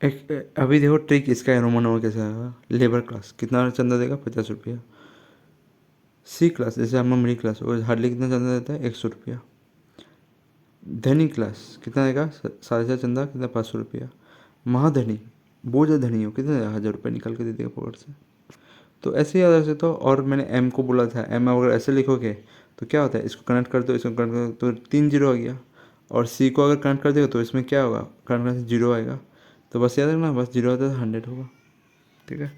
अभी देखो ट्रिक इसका है, रोमन नंबर कैसे आएगा। लेबर क्लास कितना चंदा देगा, 50 रुपया। सी क्लास जैसे हम मिडिल क्लास, वो हार्डली कितना चंदा देता है, 100 रुपया। धनी क्लास कितना देगा, 4.5 चंदा, कितना, 500 रुपया। महाधनी, वो जो धनी हो कितना देगा, 1000 रुपये निकाल के दे देगा पकड़ से। तो ऐसे ही याद रख सकते हो। और मैंने एम को बोला था, एम अगर ऐसे लिखोगे तो क्या होता है, इसको कनेक्ट कर दो, इसको कनेक्ट कर दो, तो 3 जीरो आ गया। और सी को अगर कनेक्ट कर दोगे तो इसमें क्या होगा, कनेक्ट करने से जीरो आएगा। तो बस याद रखना, बस जीरो आता है तो 100 होगा। ठीक है।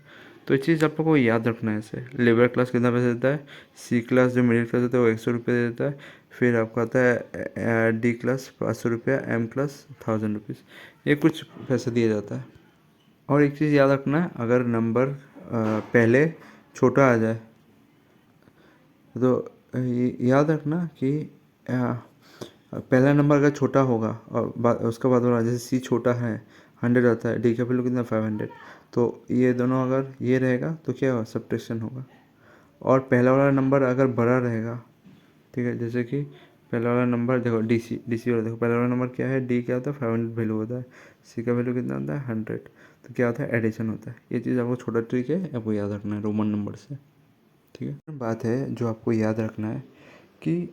तो ये चीज़ आप लोग को याद रखना है। ऐसे लेबर क्लास कितना पैसा देता है, सी क्लास जो मिडिल क्लास होता है वो 100 रुपये देता है। फिर आपका आता है डी क्लास 500 रुपया, एम क्लास 1000 रुपीज़, ये कुछ पैसा दिया जाता है। और एक चीज़ याद रखना है, अगर नंबर पहले छोटा आ जाए तो याद रखना कि पहला नंबर अगर छोटा होगा और उसका बाद वाला, जैसे सी छोटा है 100 आता है, डी का वैल्यू कितना 500, तो ये दोनों अगर ये रहेगा तो क्या होगा, सब्ट्रैक्शन होगा। और पहला वाला नंबर अगर बड़ा रहेगा, ठीक है, जैसे कि पहला वाला नंबर देखो डी सी वाला देखो, पहला वाला नंबर क्या है, डी क्या होता है 500 वैल्यू होता है, सी का वैल्यू कितना होता है 100, तो क्या होता है एडिशन होता है। ये चीज़ आपको छोटा ट्रिक है, आपको याद रखना है रोमन नंबर से। ठीक है। बात है जो आपको याद रखना है कि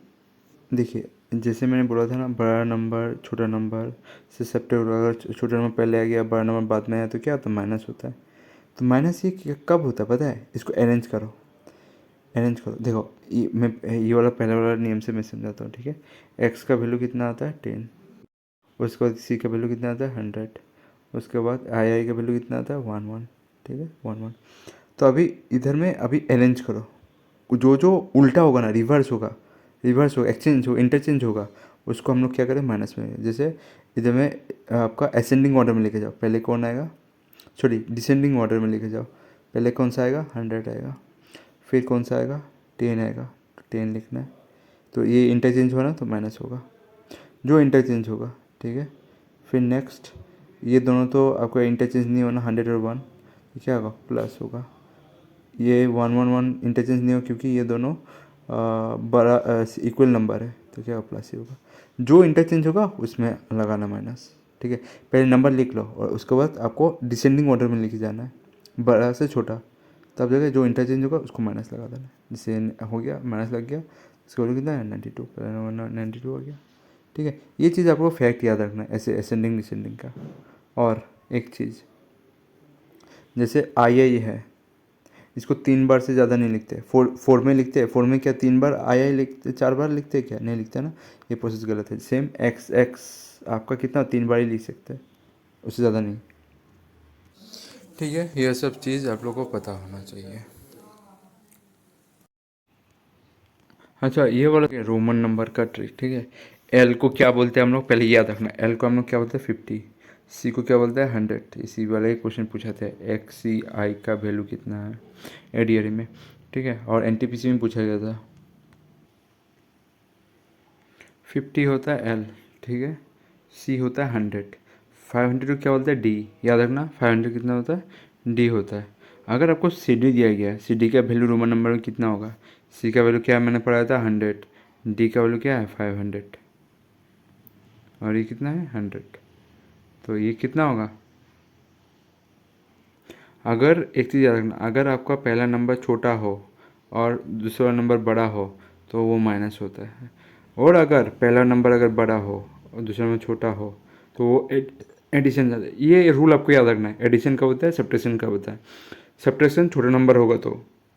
देखिए, जैसे मैंने बोला था ना, बड़ा नंबर छोटा नंबर से सब्ट्रैक्ट, अगर छोटा नंबर पहले आ गया बड़ा नंबर बाद में आया तो क्या होता है, माइनस होता है। तो माइनस ये कब होता है पता है, इसको अरेंज करो, अरेंज करो। देखो ये वाला पहले वाला नियम से मैं समझाता हूँ। ठीक है। एक्स का वैल्यू कितना आता है 10, उसके बाद सी का वैल्यू कितना आता है 100, उसके बाद आई का वैल्यू कितना आता है 1 1। ठीक है, 1 1। तो अभी इधर में अभी अरेंज करो, जो जो उल्टा होगा ना, रिवर्स होगा, एक्सचेंज हो, इंटरचेंज होगा, उसको हम लोग क्या करें, माइनस में। जैसे इधर में आपका असेंडिंग ऑर्डर में लेके जाओ, पहले कौन आएगा, सॉरी डिसेंडिंग ऑर्डर में लेके जाओ, पहले कौन सा आएगा 100 आएगा, फिर कौन सा आएगा 10 आएगा, तो 10 लिखना है। तो ये इंटरचेंज होना तो माइनस होगा, जो इंटरचेंज होगा। ठीक है। फिर नेक्स्ट, ये दोनों तो आपको इंटरचेंज नहीं होना, 100 और 1, तो क्या होगा, प्लस होगा। ये 1 1 1 इंटरचेंज नहीं हो क्योंकि ये दोनों बड़ा इक्वल नंबर है, तो क्या होगा, प्लस ही होगा। जो इंटरचेंज होगा उसमें लगाना माइनस। ठीक है। पहले नंबर लिख लो और उसके बाद आपको डिसेंडिंग ऑर्डर में लेके जाना है, बड़ा से छोटा, तब जगह जो इंटरचेंज होगा उसको माइनस लगा देना है। जैसे हो गया, माइनस लग गया, इसका वैल्यू कितना है 92, पहला नंबर 92 आ गया। ठीक है। ये चीज़ आपको फैक्ट याद रखना है, ऐसे असेंडिंग डिसेंडिंग का। और एक चीज़, जैसे आई है, इसको 3 बार से ज़्यादा नहीं लिखते, फोर में लिखते हैं। फोर में क्या 3 बार आई लिखते, 4 बार लिखते हैं क्या, नहीं लिखते ना, ये प्रोसेस गलत है। सेम एक्स एक्स आपका कितना 3 बार ही लिख सकते हैं, उससे ज़्यादा नहीं। ठीक है, यह सब चीज़ आप लोगों को पता होना चाहिए। अच्छा, ये वाला रोमन नंबर का ट्रिक। ठीक है। एल को क्या बोलते हैं हम लोग, पहले याद रखना, एल को हम लोग क्या बोलते हैं 50, सी को क्या बोलते हैं 100। इसी वाले क्वेश्चन पूछा था, एक्स सी आई का वैल्यू कितना है एडीआरई में। ठीक है। और एनटीपीसी में पूछा गया था। 50 होता है एल, ठीक है, सी होता है 100, 500 को क्या बोलते हैं डी, याद रखना 500 कितना होता है, डी होता है। अगर आपको सी डी दिया गया है, सी डी का वैल्यू रोमन नंबर में कितना होगा, सी का वैल्यू क्या है मैंने पढ़ाया था 100, डी का वैल्यू क्या है 500, और ये कितना है 100, तो ये कितना होगा। अगर एक चीज़ याद रखना, अगर आपका पहला नंबर छोटा हो और दूसरा नंबर बड़ा हो तो वो माइनस होता है, और अगर पहला नंबर अगर बड़ा हो और दूसरा नंबर छोटा हो तो वो एडिशन जाता है। ये रूल आपको याद रखना है, एडिशन कब होता है, सब्ट्रैक्शन कब होता है। सब्ट्रैक्शन छोटा नंबर होगा तो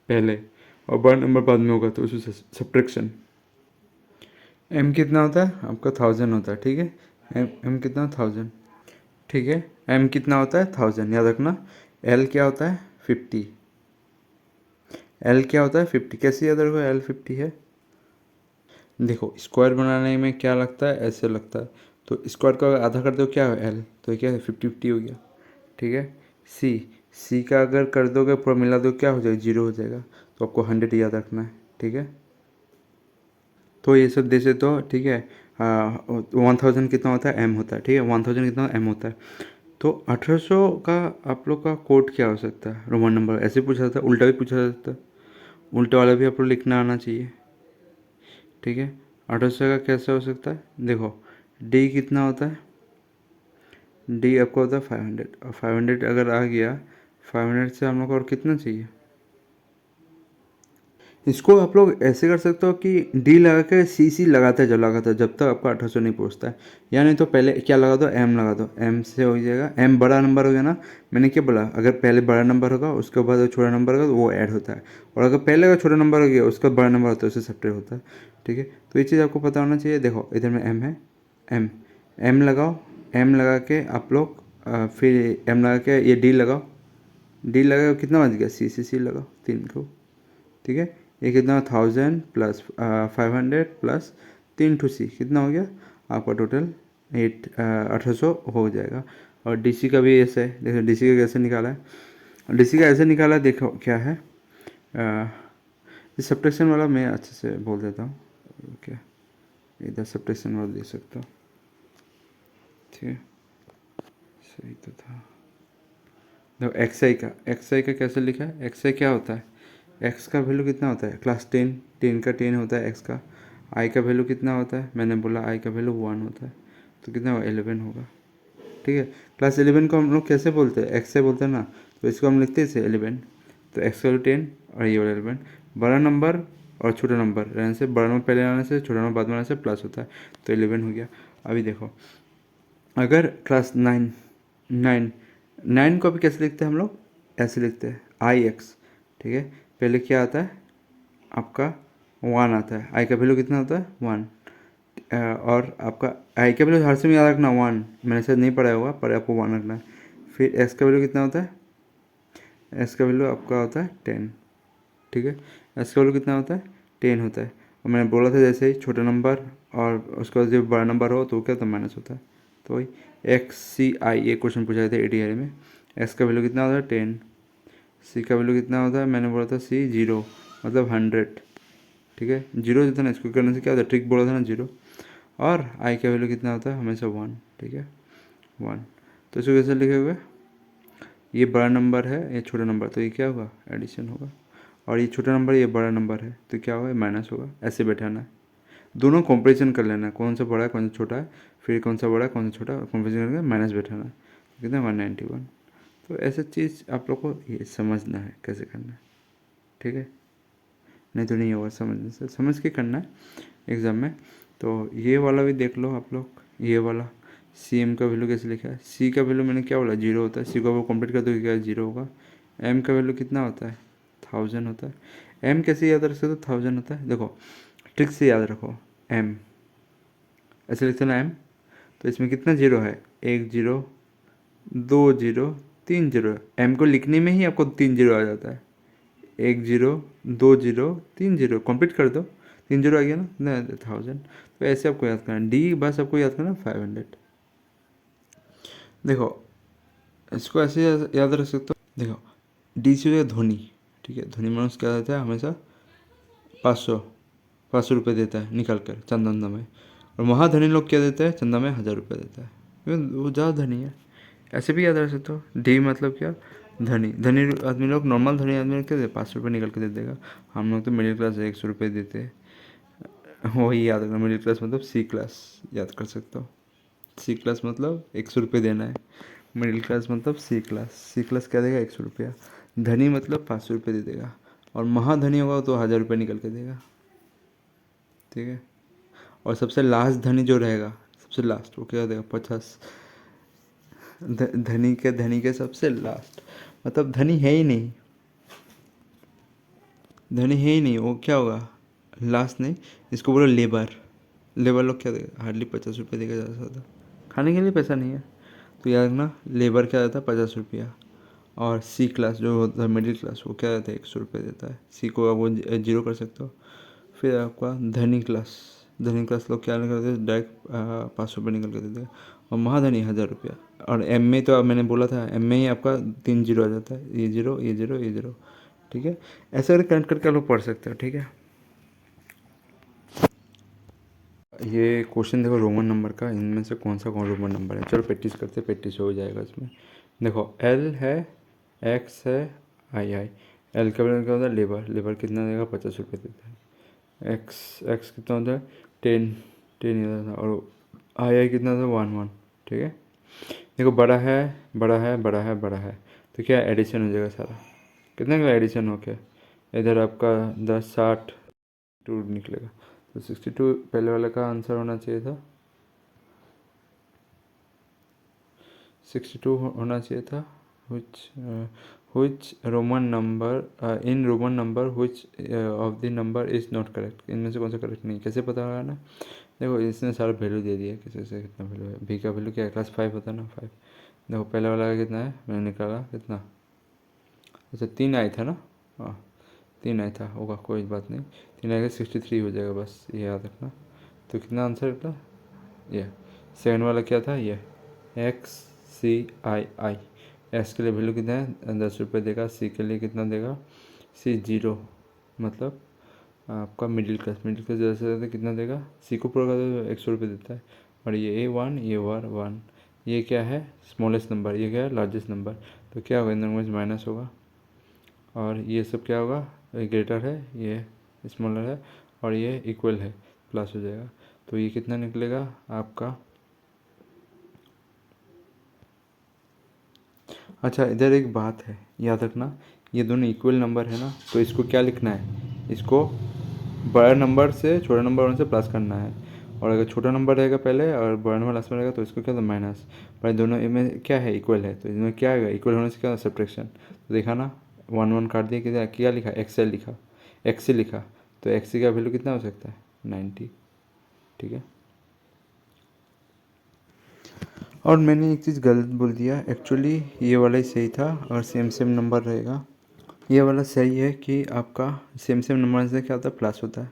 पहले, और बड़ा नंबर बाद में होगा तो उसमें सब्ट्रैक्शन। एम कितना होता है आपका 1000 होता है। ठीक है। एम कितना 1000। ठीक है। एम कितना होता है 1000, याद रखना। एल क्या होता है 50, एल क्या होता है 50, कैसे याद रखो, एल 50 है। देखो स्क्वायर बनाने में क्या लगता है, ऐसे लगता है, तो स्क्वायर का अगर आधा कर दो क्या है एल, तो ये क्या है 50 50 हो गया। ठीक है। सी, सी का अगर कर दोगे पूरा मिला दो क्या हो जाएगा, जीरो हो जाएगा, तो आपको 100 याद रखना है। ठीक है। तो ये सब देसे तो ठीक है। 1000 कितना होता है एम होता है। ठीक है, 1000 कितना एम होता है। तो 1800 का आप लोग का कोड क्या हो सकता है, रोमन नंबर ऐसे पूछा जाता है, उल्टा भी पूछा जाता है, उल्टा वाला भी आप लोग लिखना आना चाहिए। ठीक है। 1800 का कैसे हो सकता है, देखो डी कितना होता है, डी आपको होता है 500, और 500 अगर आ गया, 500 से हम लोग को और कितना चाहिए। इसको आप लोग ऐसे कर सकते हो कि डी लगा के सी सी लगाते जाओ लगाते जब तक आपका 1800 नहीं पहुँचता है। या नहीं तो पहले क्या लगा दो, एम लगा दो, एम से हो जाएगा। एम बड़ा नंबर हो गया ना, मैंने क्या बोला, अगर पहले बड़ा नंबर होगा उसके बाद छोटा नंबर होगा तो वो ऐड होता है, और अगर पहले का छोटा नंबर हो गया उसका बड़ा नंबर होता है उससे सब्ट्रैक्ट होता है। ठीक है, तो ये चीज़ आपको पता होना चाहिए। देखो इधर में एम है, एम एम लगाओ, एम लगा के आप लोग फिर एम लगा के ये डी लगाओ, डी लगा के कितना बच गया, सी सी सी लगाओ 3 को। ठीक है, ये कितना 1000 प्लस 500 प्लस 3 टू सी कितना हो गया आपका टोटल 1800 हो जाएगा। और डीसी का भी ऐसे है, देखो डीसी का कैसे निकाला है, डीसी का ऐसे निकाला है, देखो क्या है। इस सब्ट्रैक्शन वाला मैं अच्छे से बोल देता हूँ, क्या इधर सब्ट्रैक्शन वाला दे सकता हूँ। ठीक है, सही तो था। देखो एक्स आई का कैसे लिखा है, एक्स आई क्या होता है, एक्स का वैल्यू कितना होता है, क्लास 10, 10 का 10 होता है एक्स का। आई का वैल्यू कितना होता है, मैंने बोला आई का वैल्यू 1 होता है, तो कितना होगा 11 होगा। ठीक है, क्लास 11 को हम लोग कैसे बोलते हैं, एक्स से बोलते हैं ना, तो इसको हम लिखते हैं इसे 11। तो एक्स का वैल्यू 10 और ये वाला 11, बड़ा नंबर और छोटा नंबर रहने से, बड़ा नंबर पहले आने से छोटा नंबर बाद में आने से प्लस होता है, तो 11 हो गया। अभी देखो अगर क्लास 9, 9 9 को भी कैसे लिखते हैं हम लोग, ऐसे लिखते हैं आई एक्स। ठीक है, पहले क्या आता है आपका 1 आता है, आई का वैल्यू कितना होता है 1। और आपका आई का वैल्यू हर समय याद रखना 1, मैंने शायद नहीं पढ़ाया होगा पर आपको 1 रखना है। फिर एक्स का वैल्यू कितना होता है, एक्स का वैल्यू आपका होता है 10। ठीक है, एक्स का वैल्यू कितना होता है 10 होता है। और मैंने बोला था जैसे ही छोटा नंबर और उसके बाद जब बड़ा नंबर हो तो क्या होता है माइनस होता है। तो वही एक्स सी आई, ये क्वेश्चन पूछा था एडीआर में। एक्स का वैल्यू कितना होता है 10, सी का वैल्यू कितना होता है, मैंने बोला था सी 0 मतलब 100। ठीक है, जीरो देता ना, इसको करने से क्या होता है, ट्रिक बोला था ना 0। और आई का वैल्यू कितना होता है हमेशा 1। ठीक है 1, तो इसको कैसे लिखेंगे, ये बड़ा नंबर है ये छोटा नंबर, तो ये क्या होगा एडिशन होगा। और ये छोटा नंबर ये बड़ा नंबर है तो क्या होगा माइनस होगा। ऐसे बैठाना है, दोनों कंपेरिजन कर लेना है, कौन सा बड़ा है कौन सा छोटा है, फिर कौन सा बड़ा है कौन सा छोटा, कंपेरिजन करके माइनस बैठाना है, कितना 191। तो ऐसे चीज़ आप लोग को ये समझना है कैसे करना है। ठीक है, नहीं तो नहीं होगा समझने से, समझ के करना है एग्ज़ाम में। तो ये वाला भी देख लो आप लोग, ये वाला सी एम का वैल्यू कैसे लिखा है, सी का वैल्यू मैंने क्या बोला 0 होता है, सी को वो कंप्लीट कर दो क्या 0 होगा। एम का वैल्यू कितना होता है 1000 होता है। एम कैसे याद रख सकते हो 1000 होता है, देखो ट्रिक से याद रखो। एम ऐसे लिखते ना एम, तो इसमें कितना जीरो है, 1 0 2 0 3 0। एम को लिखने में ही आपको 3 0 आ जाता है, 1 0 2 0 3 0 कंप्लीट कर दो, 3 0 आ गया ना 1000। तो ऐसे आपको याद करना, डी बस आपको याद करना 500। देखो इसको ऐसे याद रख सकते हो, देखो डी से हो गया धोनी। ठीक है, धोनी मनुष्य क्या देता है हमेशा 500 रुपये देता है निकाल कर चंदा में, और महाधनी लोग क्या देते हैं चंदा में 1000 रुपये देता है, क्योंकि वो ज़्यादा धनी है। ऐसे भी याद रख सकते हो, डी मतलब क्या धनी, धनी आदमी लोग, नॉर्मल धनी आदमी लोग क्या दे 500 रुपये निकल के दे देगा। हम लोग तो मिडिल क्लास 100 रुपये देते हैं, वही याद रखना, मिडिल क्लास मतलब सी क्लास याद कर सकते हो। सी क्लास मतलब 100 रुपये देना है, मिडिल क्लास मतलब सी क्लास, सी क्लास क्या देगा 100 रुपया, धनी मतलब 500 रुपये दे देगा, और महाधनी होगा तो 1000 रुपये निकल के देगा। ठीक है, और सबसे लास्ट धनी जो रहेगा, सबसे लास्ट वो क्या देगा 50। धनी के सबसे लास्ट मतलब धनी है ही नहीं, धनी है ही नहीं, वो क्या होगा लास्ट नहीं, इसको बोलो लेबर। लेबर लोग क्या देगा हार्डली 50 रुपये देगा ज़्यादा से ज़्यादा, खाने के लिए पैसा नहीं है। तो याद रखना लेबर क्या देता है 50 रुपया, और सी क्लास जो होता है मिडिल क्लास वो क्या देता है 100 रुपये देता है, सी को आप वो 0 कर सकते हो। फिर आपका धनी क्लास, धनी क्लास लोग क्या करते हैं डायरेक्ट 500 रुपये निकल कर देते हैं, और महाधनी 1000 रुपया। और एम में तो अब मैंने बोला था एम में ही आपका 3 0 आ जाता है, ये 0 ये 0 ये 0। ठीक है, ऐसे करके कनेक्ट करके आप लोग पढ़ सकते हो। ठीक है, ये क्वेश्चन देखो रोमन नंबर का, इनमें से कौन सा कौन रोमन नंबर है, चलो प्रैक्टिस करते, प्रैक्टिस हो जाएगा इसमें। देखो एल है, एक्स है, आई आई। एल का वैल्यू क्या होता है लेबर, लेबर कितना देगा 50 रुपये देता है। एक्स कितना होता है 10 10 था, और आई कितना था 1 1। ठीक है, देखो बड़ा है बड़ा है बड़ा है बड़ा है, तो क्या एडिशन हो जाएगा सारा। कितने का एडिशन हो के इधर आपका 10 60 निकलेगा। तो 62 पहले वाले का आंसर होना चाहिए था, 62 होना चाहिए था। which Roman number in Roman which of the number is not correct, इनमें से कौन सा करेक्ट नहीं, कैसे पता लगाना। देखो इसने सारा वैल्यू दे दिया, किसी से कितना वैल्यू है। भी का वैल्यू क्या है, क्लास 5 होता है ना, 5। देखो पहले वाला का कितना है, मैंने निकाला कितना, अच्छा 3 आई था ना, हाँ 3 आई था, होगा कोई बात नहीं। 3 आएगा 63 हो जाएगा, बस ये याद रखना। तो कितना आंसर निकला, ये सेकंड वाला क्या था, ये XCII। एक्स के लिए वैल्यू कितना है, 10 रुपये देगा। सी के लिए कितना देगा, सी 0, मतलब आपका मिडिल क्लास ज़्यादा से ज़्यादा कितना देगा, सी को पूरा कर दो 100 रुपये देता है। और ये A1 ये वार 1, ये क्या है स्मॉलेस्ट नंबर, ये क्या है लार्जेस्ट नंबर। तो क्या होगा, इन दोनों में माइनस होगा, और ये सब क्या होगा, ग्रेटर है, ये स्मॉलर है, और ये इक्वल है, प्लस हो जाएगा। तो ये कितना निकलेगा आपका, अच्छा इधर एक बात है याद रखना, ये दोनों इक्वल नंबर है ना, तो इसको क्या लिखना है, इसको बड़ा नंबर से छोटा नंबर होने से प्लस करना है। और अगर छोटा नंबर रहेगा पहले और बड़ा नंबर लास्ट में रहेगा तो इसको क्या था, माइनस। पर दोनों इनमें क्या है, इक्वल है, तो इनमें क्या आएगा, इक्वल होने से क्या सब्ट्रैक्शन। तो देखा ना, 1 1 काट दिया, कितना क्या लिखा, एक्सएल लिखा, एक्सी लिखा। तो एक्सी का वैल्यू कितना हो सकता है, 90। ठीक है। और मैंने एक चीज़ गलत बोल दिया, एक्चुअली ये वाला ही सही था, अगर सेम सेम नंबर रहेगा। ये वाला सही है कि आपका सेम सेम नंबर से क्या होता है, प्लस होता है।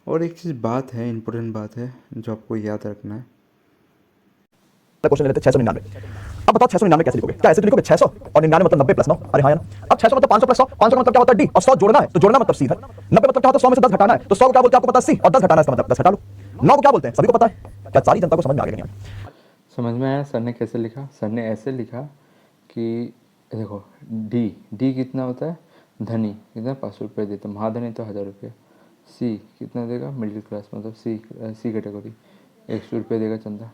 और एक चीज़ बात है, इंपॉर्टेंट बात है जो आपको याद रखना है। क्वेश्चन ले लेते हैं 699। अब बताओ 699 कैसे लिखोगे, क्या ऐसे लिखोगे 600 और 99 मतलब 90 प्लस 9, अरे हाँ यार। अब 600 मतलब 500 प्लस 100, 500 का मतलब क्या होता है डी, और 100 जोड़ना है तो जोड़ना मतलब सी है। 90 मतलब क्या होता है 100 में से 10 घटाना है, तो 100 को क्या बोलते हैं आपको पता है सी, और 10 घटाना है इसका मतलब 10 हटा लो। 9 को क्या बोलते हैं सभी को पता है, क्या सारी जनता को समझ में आ गया नहीं। समझ में आया सर ने कैसे लिखा, सर ने ऐसे लिखा कि देखो डी, डी कितना होता है, धनी कितना 500 रुपये देता, महाधनी तो 1000 रुपये। सी कितना देगा, मिडिल क्लास मतलब सी, सी कैटेगरी 100 रुपये देगा चंदा।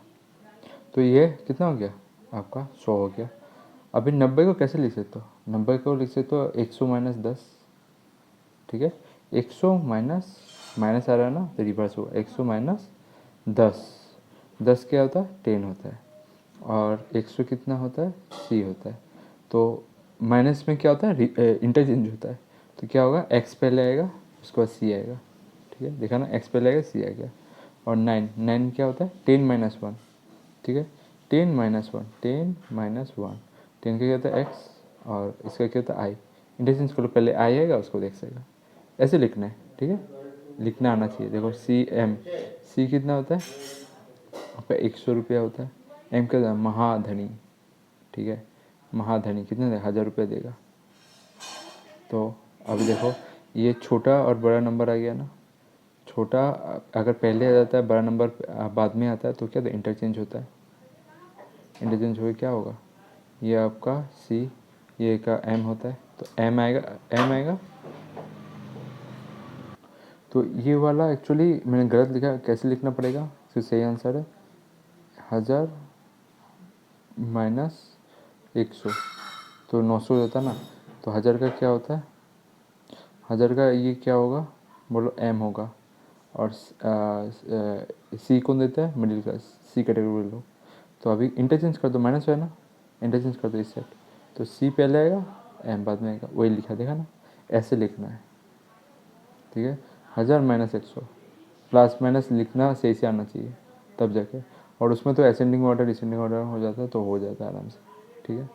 तो ये कितना हो गया आपका, 100 हो गया। अभी 90 को कैसे लिख सकते हो, 90 को लिख सकते हो 100 माइनस 10। ठीक है, 100 माइनस माइनस आ रहा है ना, तो रिवर्स होगा 100 माइनस 10। 10 क्या होता है, 10 होता है, और 100 कितना होता है, सी होता है। तो माइनस में क्या होता है, इंटरचेंज होता है। तो क्या होगा, एक्स पहले आएगा उसके बाद सी आएगा। ठीक है, देखा ना, एक्स पहले आएगा सी आ गया। और 9, 9 क्या होता है, 10 माइनस 1। ठीक है, 10 माइनस 1, 10 माइनस 1, 10 का क्या होता है एक्स, और इसका क्या होता है आई। इंटरचेंज करो, पहले आई आएगा उसको देख आएगा, ऐसे लिखना है। ठीक है, लिखना आना चाहिए। देखो सी एम, सी कितना होता है आपका 100 रुपया होता है। एम क्या होता है, महाधनी। ठीक है, महाधनी कितने देगा, 1000 रुपये देगा। तो अभी देखो ये छोटा और बड़ा नंबर आ गया ना, छोटा अगर पहले आ जाता है, बड़ा नंबर बाद में आता है, तो क्या इंटरचेंज होता है। इंटरचेंज हो क्या होगा, ये आपका सी, ये का एम होता है, तो एम आएगा, एम आएगा। तो ये वाला एक्चुअली मैंने गलत लिखा, कैसे लिखना पड़ेगा, तो सही आंसर है 1000 माइनस 100, तो 900 हो जाता है ना। तो 1000 का क्या होता है, 1000 का ये क्या होगा, बोलो एम होगा। और सी कौन देता है, मिडिल क्लास, सी कैटेगरी लोग। तो अभी इंटरचेंज कर दो, माइनस है ना, इंटरचेंज कर दो इस सेट। तो सी पहले आएगा, एम बाद में आएगा, वही लिखा, देखा ना, ऐसे लिखना है। ठीक है, 1000 माइनस 100, प्लस माइनस लिखना सही से आना चाहिए तब जाके। और उसमें तो असेंडिंग ऑर्डर डिसेंडिंग ऑर्डर हो जाता है, तो हो जाता है आराम से। ठीक है।